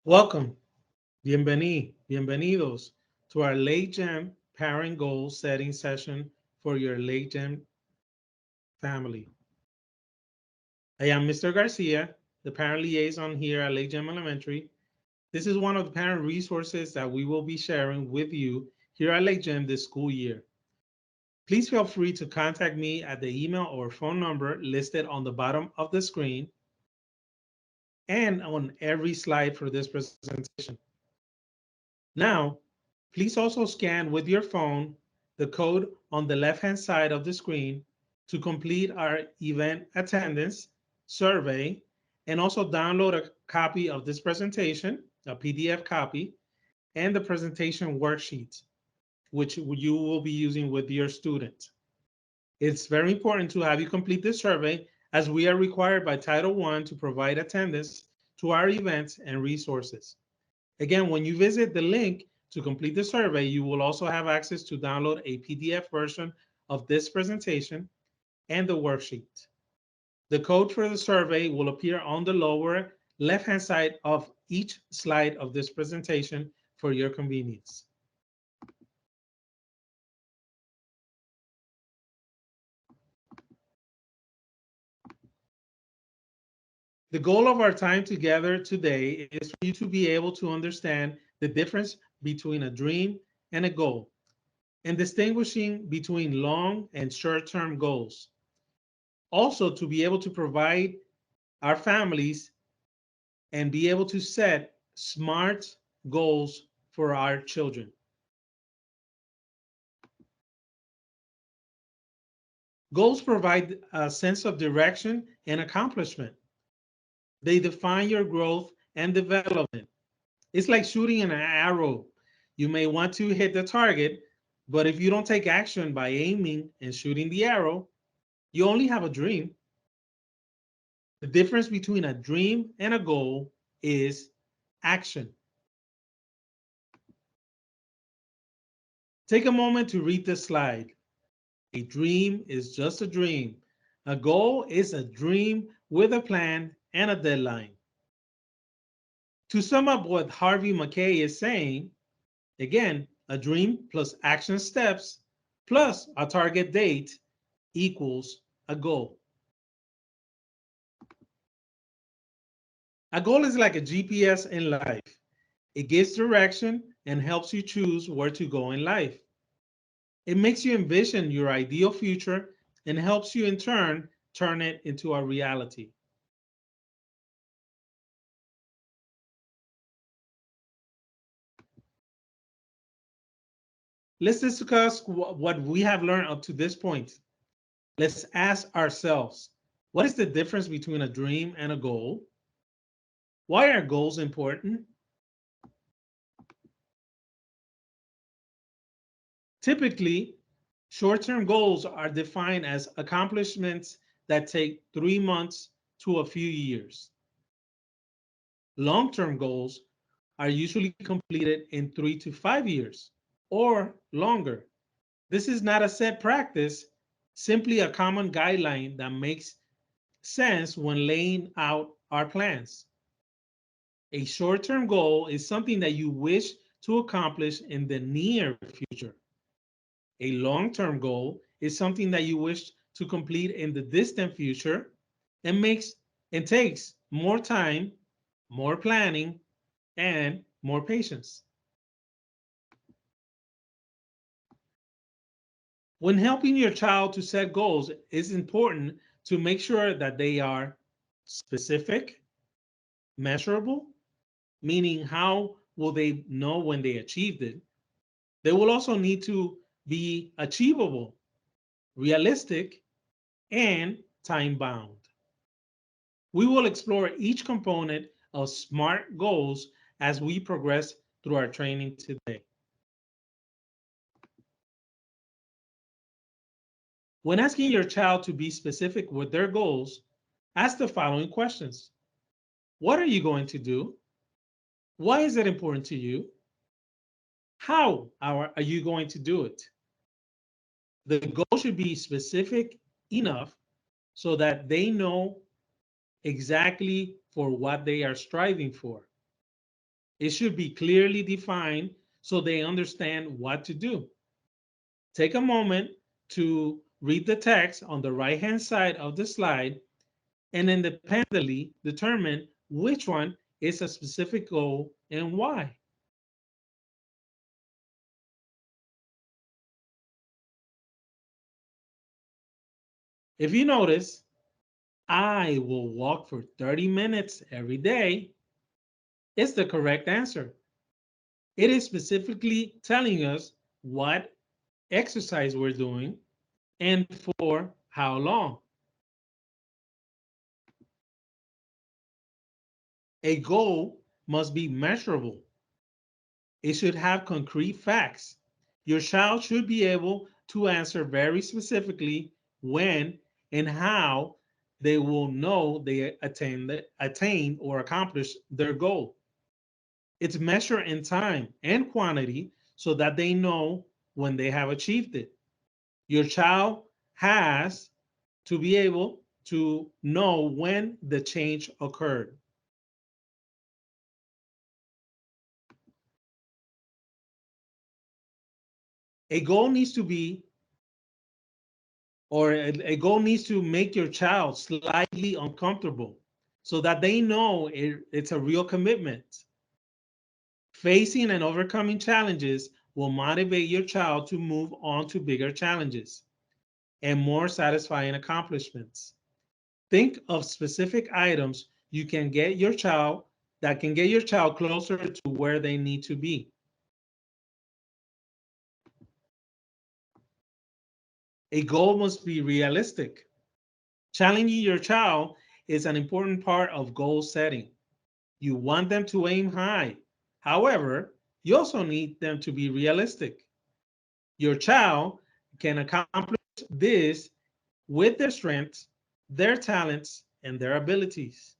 Welcome, bienvenidos to our Late Jam Parent Goal Setting session for your Late Jam family. I am Mr. Garcia, the parent liaison here at Lake Jam Elementary. This is one of the parent resources that we will be sharing with you here at Lake Jam this school year. Please feel free to contact me at the email or phone number listed on the bottom of the screen and on every slide for this presentation. Now, please also scan with your phone the code on the left-hand side of the screen to complete our event attendance survey and also download a copy of this presentation, a PDF copy, and the presentation worksheet, which you will be using with your student. It's very important to have you complete this survey as we are required by Title I to provide attendance to our events and resources. Again, when you visit the link to complete the survey, you will also have access to download a PDF version of this presentation and the worksheet. The code for the survey will appear on the lower left-hand side of each slide of this presentation for your convenience. The goal of our time together today is for you to be able to understand the difference between a dream and a goal, and distinguishing between long and short-term goals. Also, to be able to provide our families and be able to set smart goals for our children. Goals provide a sense of direction and accomplishment. They define your growth and development. It's like shooting an arrow. You may want to hit the target, but if you don't take action by aiming and shooting the arrow, you only have a dream. The difference between a dream and a goal is action. Take a moment to read this slide. A dream is just a dream. A goal is a dream with a plan and a deadline. To sum up what Harvey Mackay is saying, again, a dream plus action steps plus a target date equals a goal. A goal is like a GPS in life. It gives direction and helps you choose where to go in life. It makes you envision your ideal future and helps you in turn turn it into a reality. Let's discuss what we have learned up to this point. Let's ask ourselves, what is the difference between a dream and a goal? Why are goals important? Typically, short-term goals are defined as accomplishments that take 3 months to a few years. Long-term goals are usually completed in 3 to 5 years or longer. This is not a set practice, simply a common guideline that makes sense when laying out our plans. A short-term goal is something that you wish to accomplish in the near future. A long-term goal is something that you wish to complete in the distant future and takes more time, more planning, and more patience. When helping your child to set goals, it's important to make sure that they are specific, measurable, meaning how will they know when they achieved it. They will also need to be achievable, realistic, and time bound. We will explore each component of SMART goals as we progress through our training today. When asking your child to be specific with their goals, ask the following questions. What are you going to do? Why is it important to you? How are you going to do it? The goal should be specific enough so that they know exactly for what they are striving for. It should be clearly defined so they understand what to do. Take a moment to read the text on the right-hand side of the slide and independently determine which one is a specific goal and why. If you notice, I will walk for 30 minutes every day is the correct answer. It is specifically telling us what exercise we're doing and for how long. A goal must be measurable. It should have concrete facts. Your child should be able to answer very specifically when and how they will know they attain or accomplish their goal. It's measured in time and quantity so that they know when they have achieved it. Your child has to be able to know when the change occurred. A goal needs to be, or a goal needs to make your child slightly uncomfortable so that they know it's a real commitment. Facing and overcoming challenges will motivate your child to move on to bigger challenges and more satisfying accomplishments. Think of specific items you can get your child that can get your child closer to where they need to be. A goal must be realistic. Challenging your child is an important part of goal setting. You want them to aim high. However, you also need them to be realistic. Your child can accomplish this with their strengths, their talents, and their abilities.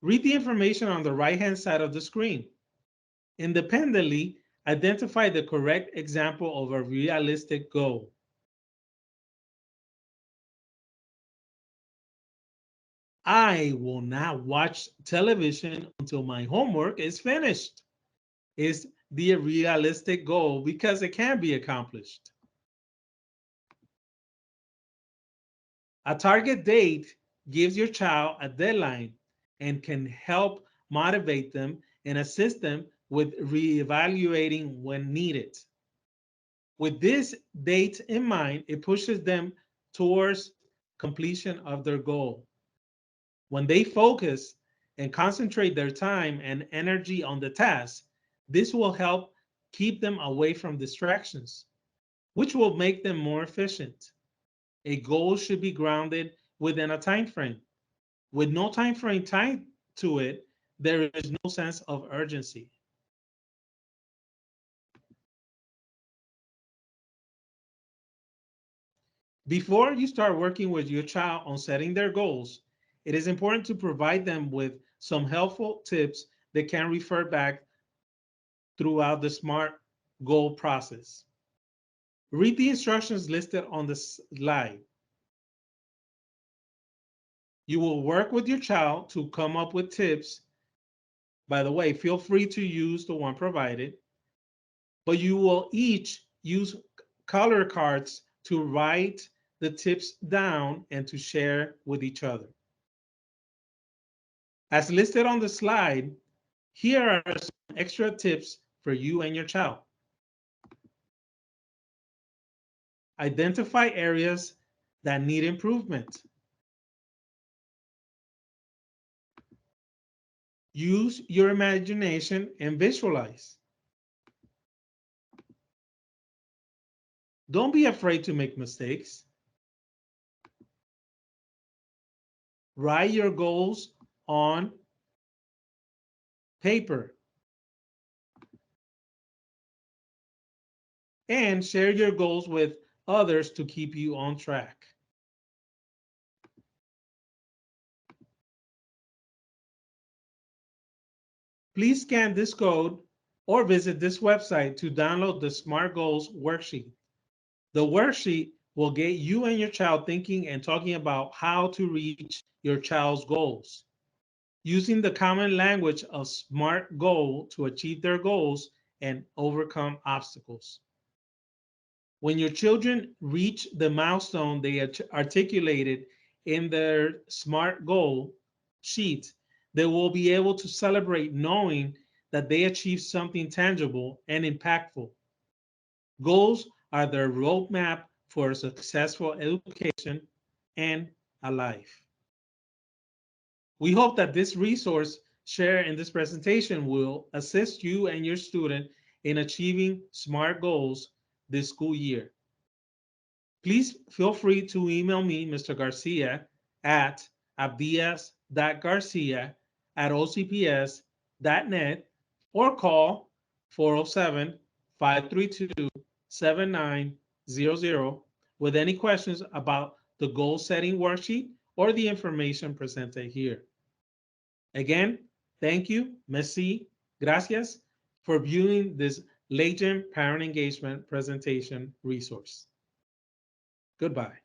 Read the information on the right-hand side of the screen. Independently, identify the correct example of a realistic goal. I will not watch television until my homework is finished. Is the realistic goal because it can be accomplished. A target date gives your child a deadline and can help motivate them and assist them with reevaluating when needed. With this date in mind, it pushes them towards completion of their goal. When they focus and concentrate their time and energy on the task, this will help keep them away from distractions, which will make them more efficient. A goal should be grounded within a time frame. With no time frame tied to it, there is no sense of urgency. Before you start working with your child on setting their goals, it is important to provide them with some helpful tips that can refer back throughout the SMART goal process. Read the instructions listed on the slide. You will work with your child to come up with tips. By the way, feel free to use the one provided, but you will each use color cards to write the tips down and to share with each other. As listed on the slide, here are some extra tips for you and your child. Identify areas that need improvement. Use your imagination and visualize. Don't be afraid to make mistakes. Write your goals on paper and share your goals with others to keep you on track. Please scan this code or visit this website to download the SMART Goals worksheet. The worksheet will get you and your child thinking and talking about how to reach your child's goals. using the common language of SMART goal to achieve their goals and overcome obstacles. When your children reach the milestone they articulated in their SMART goal sheet, they will be able to celebrate knowing that they achieved something tangible and impactful. Goals are their roadmap for a successful education and a life. We hope that this resource shared in this presentation will assist you and your student in achieving SMART goals this school year. Please feel free to email me, Mr. Garcia, at abdias.garcia@ocps.net or call 407-532-7900 with any questions about the goal setting worksheet or the information presented here. Again, thank you, merci, gracias, for viewing this LATEM Parent Engagement presentation resource. Goodbye.